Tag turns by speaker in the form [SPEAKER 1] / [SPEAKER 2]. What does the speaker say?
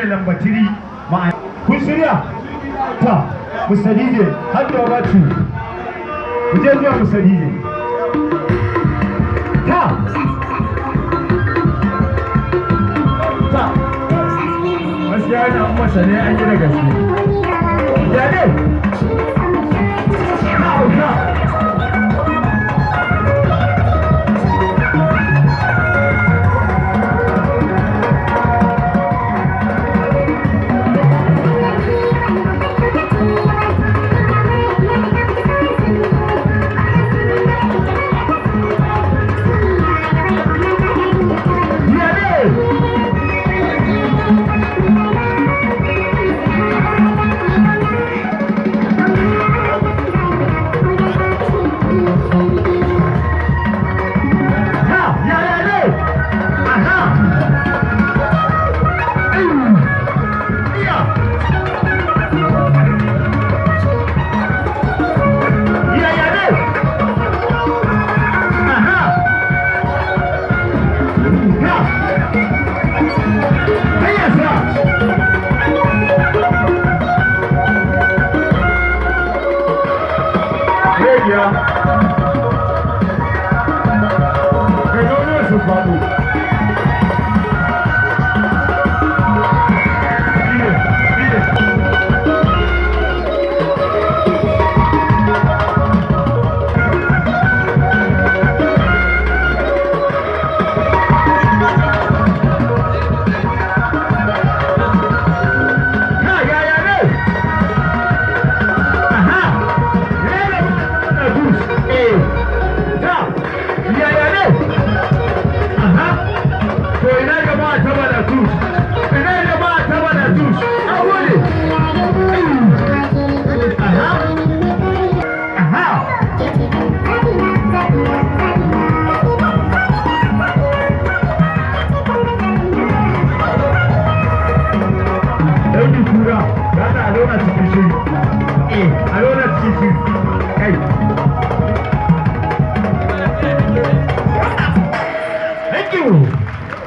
[SPEAKER 1] shine lamba 3 ma'ana kun shirya ta musadije har da watu ku je zuwa musadije ta gaskiya ina masa ne an yi da gaske ya ne a cikin shiri. A cikin shiri.